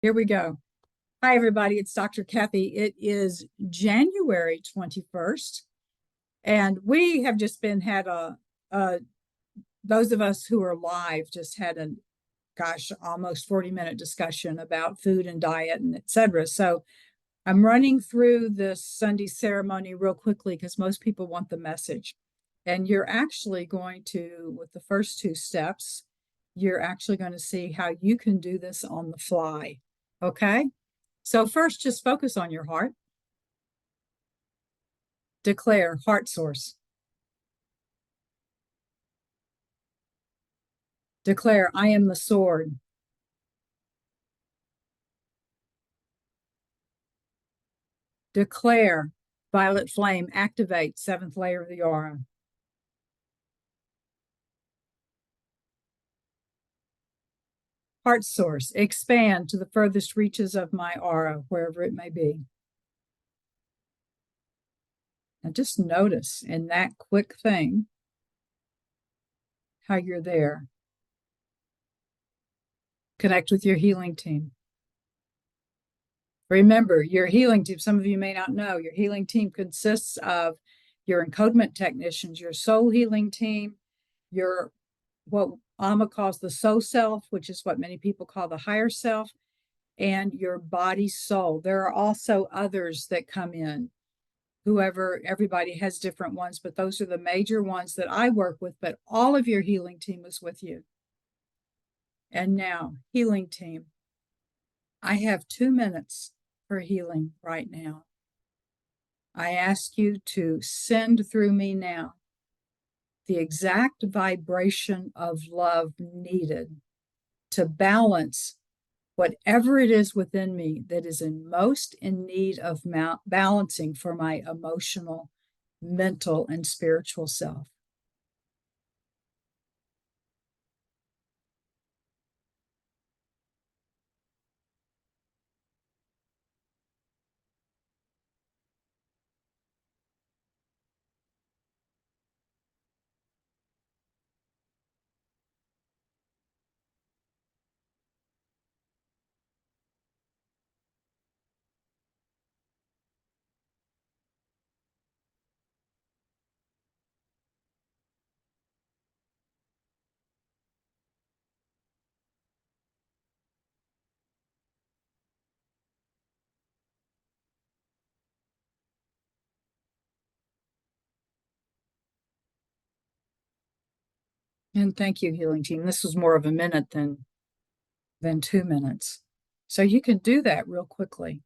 Here we go. Hi, everybody. It's Dr. Kathy. It is January 21st, and we have just been had a those of us who are live just had a almost 40-minute discussion about food and diet and etc. So I'm running through this Sunday ceremony real quickly because most people want the message. And you're actually going to, with the first two steps, you're actually going to see how you can do this on the fly. Okay? So, first, just focus on your heart. Declare heart source. Declare, I am the sword. Declare, violet flame, activate, seventh layer of the aura. Heart source, expand to the furthest reaches of my aura, wherever it may be. And just notice in that quick thing how you're there. Connect with your healing team. Remember, your healing team, some of you may not know, your healing team consists of your encodement technicians, your soul healing team, your what Amma calls the soul self, which is what many people call the higher self, and your body soul. There are also others that come in. Everybody has different ones, but those are the major ones that I work with. But all of your healing team is with you. And now, healing team, I have 2 minutes for healing right now. I ask you to send through me now the exact vibration of love needed to balance whatever it is within me that is most in need of balancing for my emotional, mental, and spiritual self. And thank you, healing team. This was more of a minute than 2 minutes. So you can do that real quickly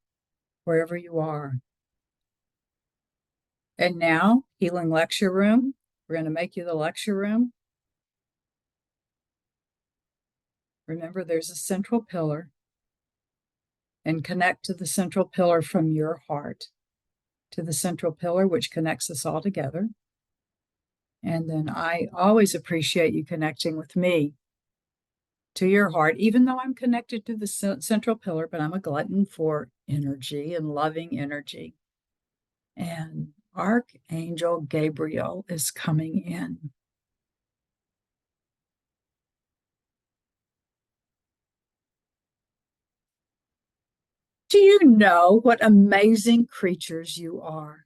wherever you are. And now, healing lecture room. We're going to make you the lecture room. Remember, there's a central pillar, and connect to the central pillar from your heart to the central pillar, which connects us all together. And then I always appreciate you connecting with me to your heart, even though I'm connected to the central pillar, but I'm a glutton for energy and loving energy. And Archangel Gabriel is coming in. Do you know what amazing creatures you are?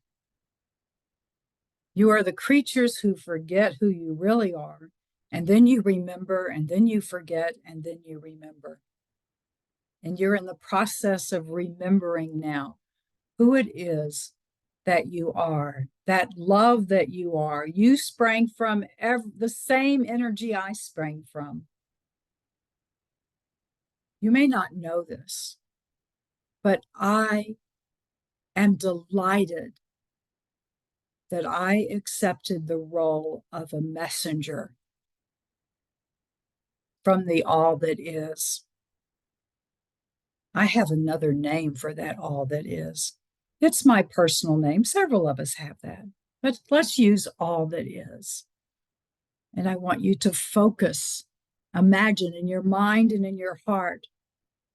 You are the creatures who forget who you really are, and then you remember, and then you forget, and then you remember. And you're in the process of remembering now who it is that you are, that love that you are. You sprang from the same energy I sprang from. You may not know this, but I am delighted that I accepted the role of a messenger from the all that is. I have another name for that all that is. It's my personal name. Several of us have that, but let's use all that is. And I want you to focus, imagine in your mind and in your heart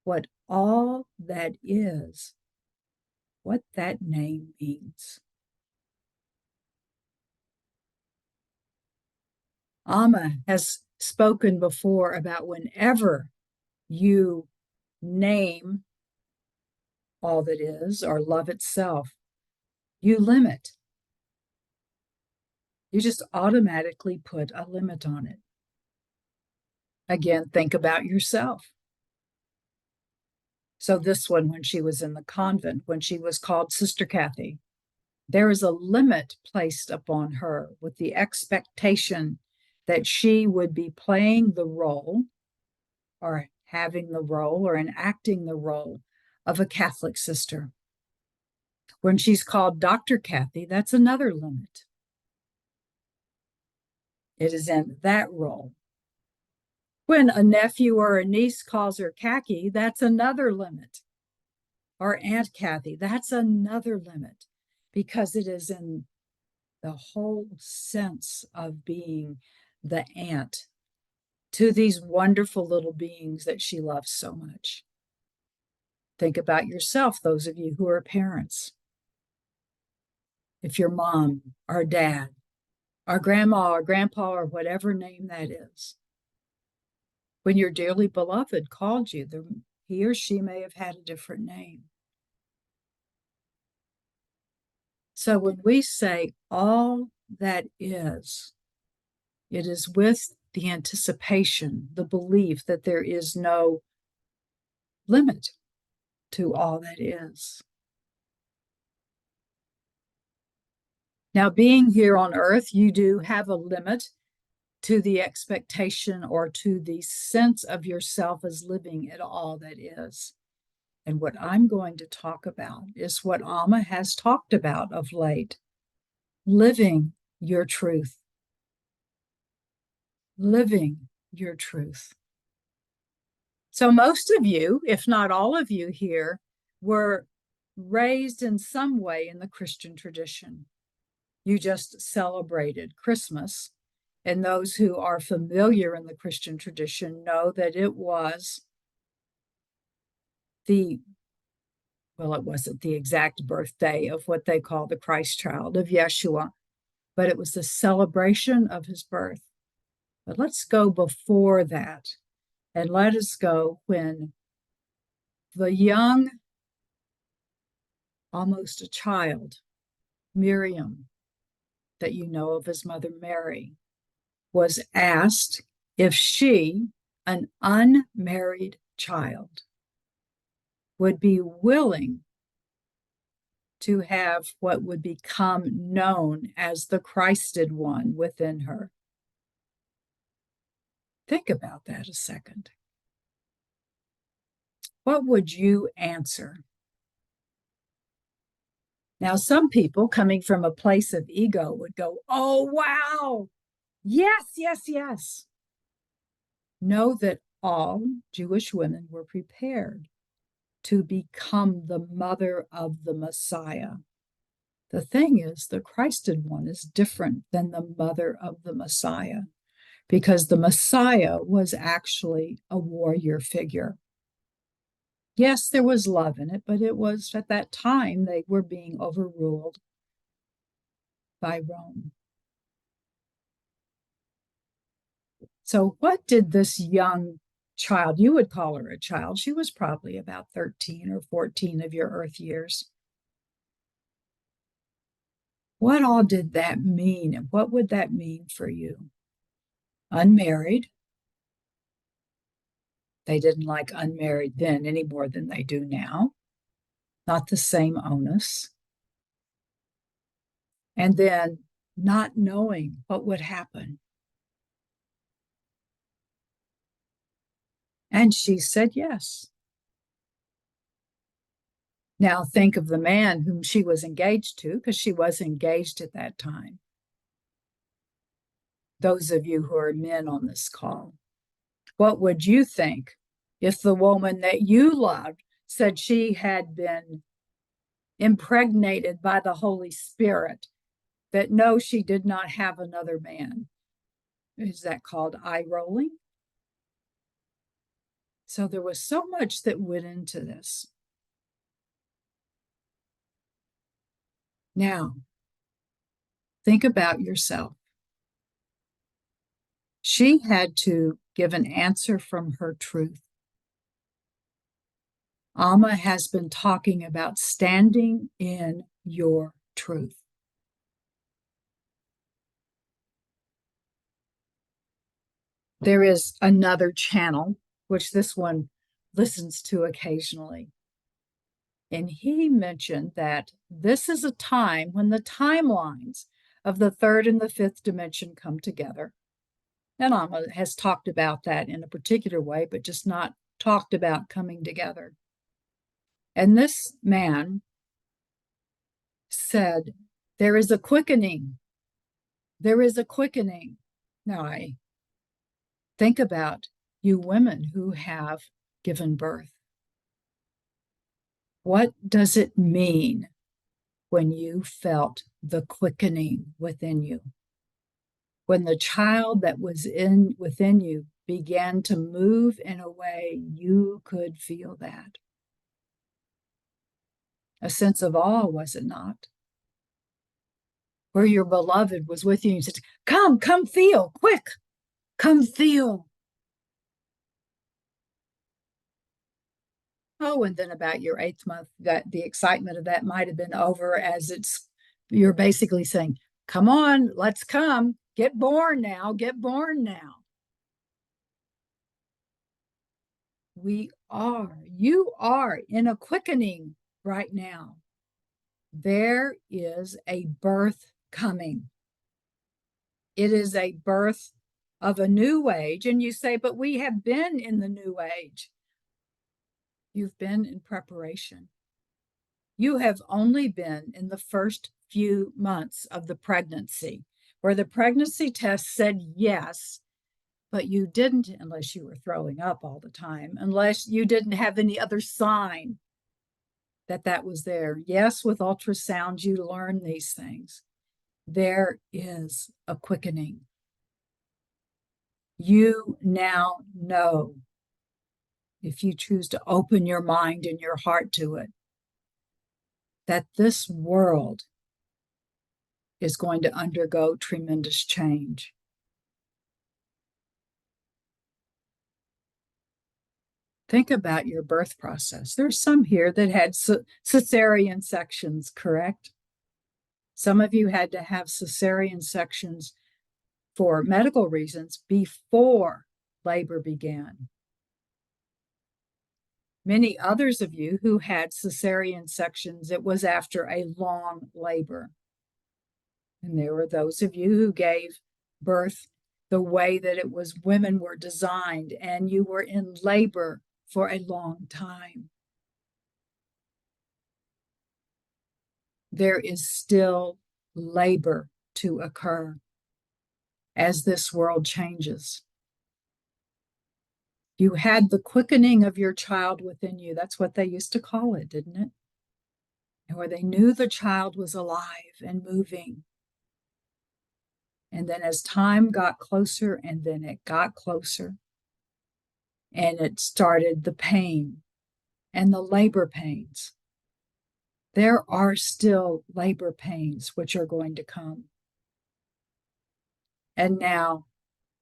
what all that is, what that name means. Amma has spoken before about whenever you name all that is or love itself, you limit. You just automatically put a limit on it. Again, think about yourself. So this one, when she was in the convent, when she was called Sister Kathy, there is a limit placed upon her with the expectation that she would be playing the role or having the role or enacting the role of a Catholic sister. When she's called Dr. Kathy, that's another limit. It is in that role. When a nephew or a niece calls her Khaki, that's another limit. Or Aunt Kathy, that's another limit, because it is in the whole sense of being the aunt to these wonderful little beings that she loves so much. Think about yourself, those of you who are parents. If your mom or dad or grandma or grandpa or whatever name that is, when your dearly beloved called you, he or she may have had a different name. So when we say all that is, it is with the anticipation, the belief that there is no limit to all that is. Now, being here on earth, you do have a limit to the expectation or to the sense of yourself as living at all that is. And what I'm going to talk about is what Amma has talked about of late: living your truth. Living your truth. So most of you, if not all of you here, were raised in some way in the Christian tradition. You just celebrated Christmas. And those who are familiar in the Christian tradition know that it was it wasn't the exact birthday of what they call the Christ child, of Yeshua, but it was the celebration of his birth. But let's go before that, and let us go when the young, almost a child, Miriam, that you know of as Mother Mary, was asked if she, an unmarried child, would be willing to have what would become known as the Christed one within her. Think about that a second. What would you answer? Now, some people coming from a place of ego would go, oh, wow, yes, yes, yes. Know that all Jewish women were prepared to become the mother of the Messiah. The thing is, the Christed one is different than the mother of the Messiah, because the Messiah was actually a warrior figure. Yes, there was love in it, but it was at that time they were being overruled by Rome. So what did this young child, you would call her a child, she was probably about 13 or 14 of your earth years. What all did that mean? And what would that mean for you? Unmarried. They didn't like unmarried then any more than they do now. Not the same onus. And then not knowing what would happen. And she said yes. Now think of the man whom she was engaged to, because she was engaged at that time. Those of you who are men on this call, what would you think if the woman that you loved said she had been impregnated by the Holy Spirit, that no, she did not have another man? Is that called eye rolling? So there was so much that went into this. Now, think about yourself. She had to give an answer from her truth. Alma has been talking about standing in your truth. There is another channel, which this one listens to occasionally. And he mentioned that this is a time when the timelines of the third and the fifth dimension come together. And Alma has talked about that in a particular way, but just not talked about coming together. And this man said, there is a quickening. There is a quickening. Now, I think about you women who have given birth. What does it mean when you felt the quickening within you? When the child that was within you began to move in a way you could feel that. A sense of awe, was it not? Where your beloved was with you and said, come feel, quick, come feel. Oh, and then about your 8th month, that the excitement of that might have been over, as you're basically saying, come on, let's come, get born now, get born now. You are in a quickening right now. There is a birth coming. It is a birth of a new age. And you say, but we have been in the new age. You've been in preparation. You have only been in the first few months of the pregnancy, where the pregnancy test said yes, but you didn't, unless you were throwing up all the time, unless you didn't have any other sign that was there. Yes, with ultrasound, you learn these things. There is a quickening. You now know, if you choose to open your mind and your heart to it, that this world is going to undergo tremendous change. Think about your birth process. There's some here that had cesarean sections, correct? Some of you had to have cesarean sections for medical reasons before labor began. Many others of you who had cesarean sections, it was after a long labor. And there were those of you who gave birth the way that it was women were designed, and you were in labor for a long time. There is still labor to occur as this world changes. You had the quickening of your child within you. That's what they used to call it, didn't it? And where they knew the child was alive and moving. And then as time got closer, and then it got closer, and it started the pain and the labor pains. There are still labor pains which are going to come. And now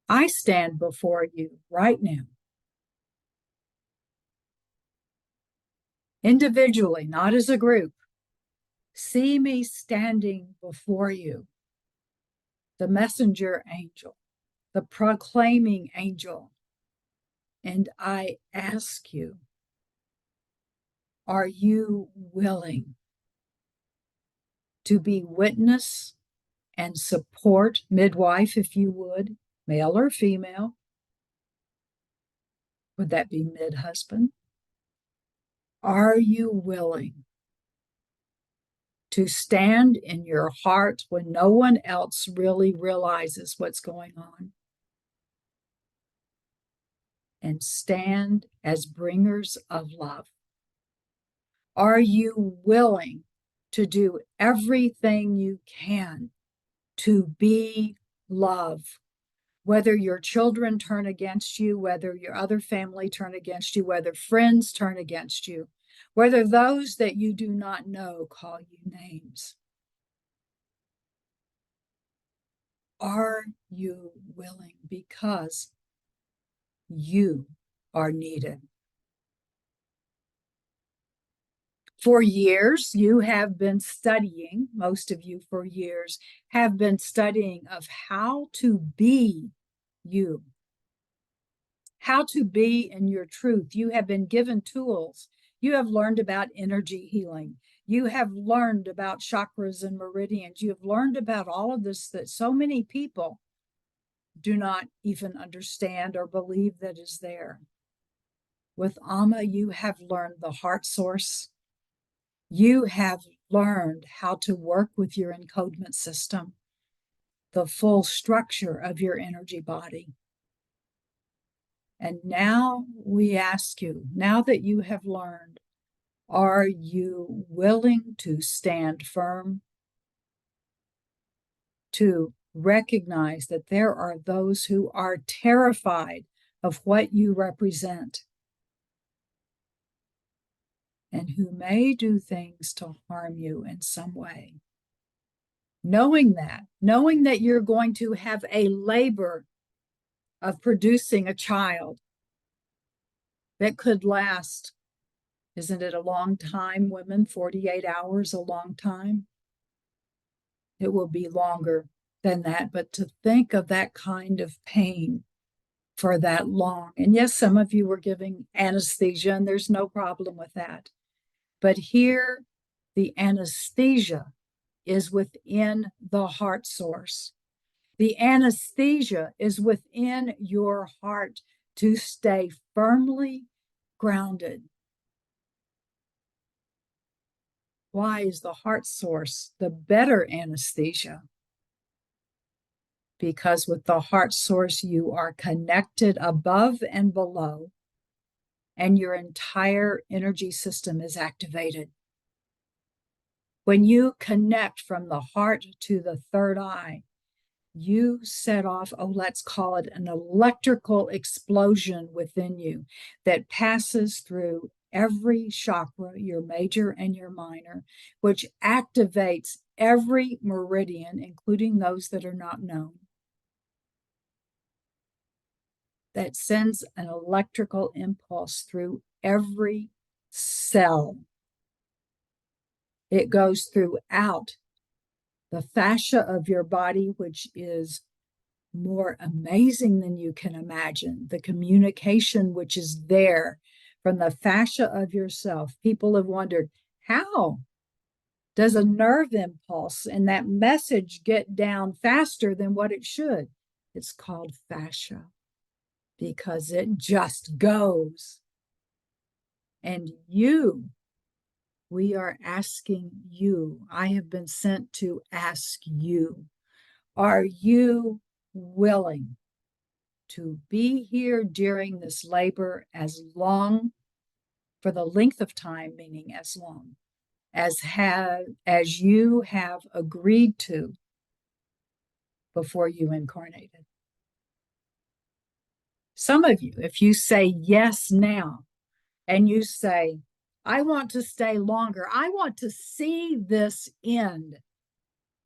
I stand before you right now, individually, not as a group. See me standing before you, the messenger angel, the proclaiming angel. And I ask you, are you willing to be witness and support, midwife, if you would, male or female? Would that be mid-husband? Are you willing to stand in your heart when no one else really realizes what's going on, and stand as bringers of love? Are you willing to do everything you can to be love? Whether your children turn against you, whether your other family turn against you, whether friends turn against you, whether those that you do not know call you names. Are you willing? Because you are needed. For years, you have been studying, most of you for years, have been studying of how to be you, how to be in your truth. You have been given tools. You have learned about energy healing. You have learned about chakras and meridians. You have learned about all of this that so many people do not even understand or believe that is there. With Amma, you have learned the heart source. You have learned how to work with your encodement system, the full structure of your energy body. And now we ask you, now that you have learned, are you willing to stand firm, to recognize that there are those who are terrified of what you represent and who may do things to harm you in some way? Knowing that you're going to have a labor of producing a child that could last, isn't it a long time, women? 48 hours, a long time? It will be longer than that, but to think of that kind of pain for that long. And yes, some of you were giving anesthesia, and there's no problem with that. But here, the anesthesia is within the heart source. The anesthesia is within your heart to stay firmly grounded. Why is the heart source the better anesthesia? Because with the heart source, you are connected above and below, and your entire energy system is activated. When you connect from the heart to the third eye, you set off, let's call it an electrical explosion within you that passes through every chakra, your major and your minor, which activates every meridian, including those that are not known, that sends an electrical impulse through every cell. It goes throughout the fascia of your body, which is more amazing than you can imagine. The communication which is there from the fascia of yourself. People have wondered, how does a nerve impulse and that message get down faster than what it should? It's called fascia because it just goes. And we are asking you, I have been sent to ask you, are you willing to be here during this labor as long, for the length of time, meaning as long as you have agreed to before you incarnated? Some of you, if you say yes now, and you say, I want to stay longer, I want to see this end.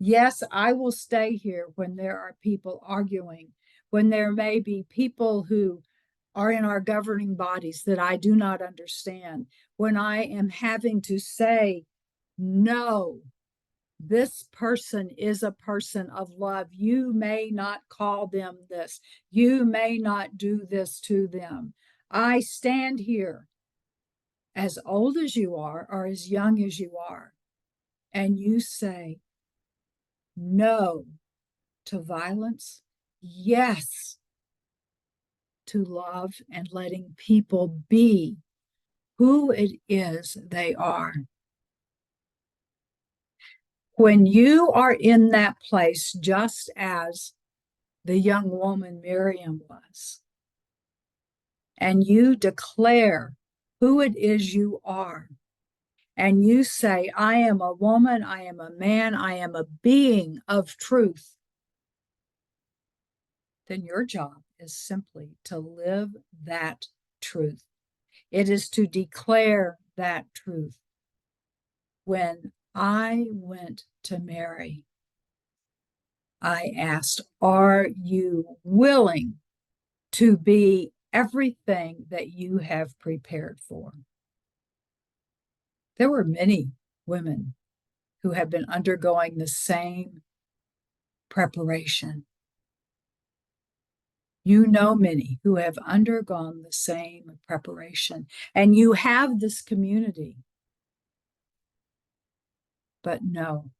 Yes, I will stay here when there are people arguing, when there may be people who are in our governing bodies that I do not understand, when I am having to say, no, this person is a person of love. You may not call them this. You may not do this to them. I stand here as old as you are or as young as you are, and you say no to violence, yes to love and letting people be who it is they are. When you are in that place, just as the young woman Miriam was, and you declare who it is you are, and you say, I am a woman, I am a man, I am a being of truth, then your job is simply to live that truth. It is to declare that truth. When I went to Mary, I asked, are you willing to be everything that you have prepared for? There were many women who have been undergoing the same preparation. You know many who have undergone the same preparation, and you have this community. But know,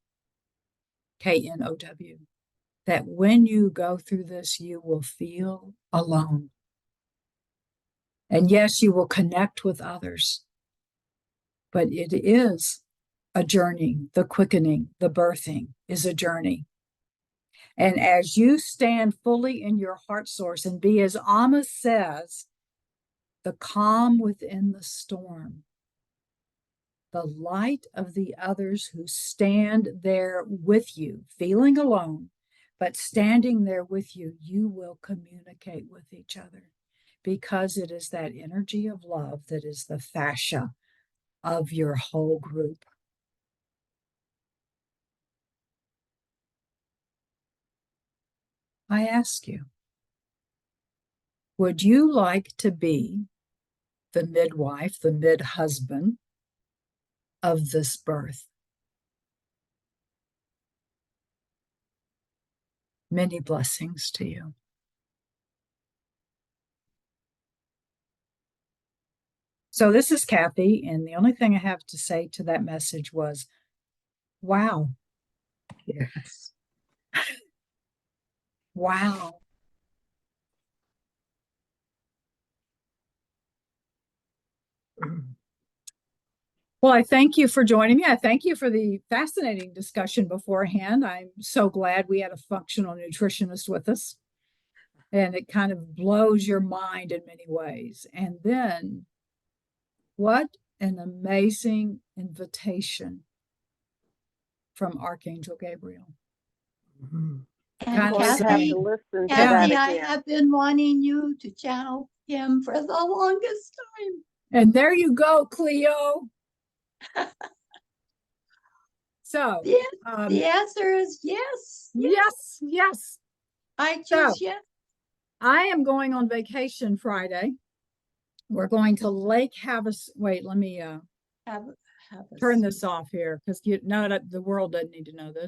KNOW, that when you go through this, you will feel alone. And yes, you will connect with others, but it is a journey. The quickening, the birthing is a journey. And as you stand fully in your heart source and be, as Amma says, the calm within the storm, the light of the others who stand there with you, feeling alone, but standing there with you, you will communicate with each other, because it is that energy of love that is the fascia of your whole group. I ask you, would you like to be the midwife, the mid-husband of this birth? Many blessings to you. So this is Kathy, and the only thing I have to say to that message was, wow. Yes. Wow. Well, I thank you for joining me. I thank you for the fascinating discussion beforehand. I'm so glad we had a functional nutritionist with us. And it kind of blows your mind in many ways. And then, what an amazing invitation from Archangel Gabriel. And Kind of Kathy, saying, to listen to Kathy, that I again. have been wanting you to channel him for the longest time. and there you go, Cleo. So, Yes, the answer is yes. yes, yes. I choose So, yes. I am going on vacation Friday. We're going to Lake Havasu. Wait, let me Have turn a this off here, because you know that the world doesn't need to know this.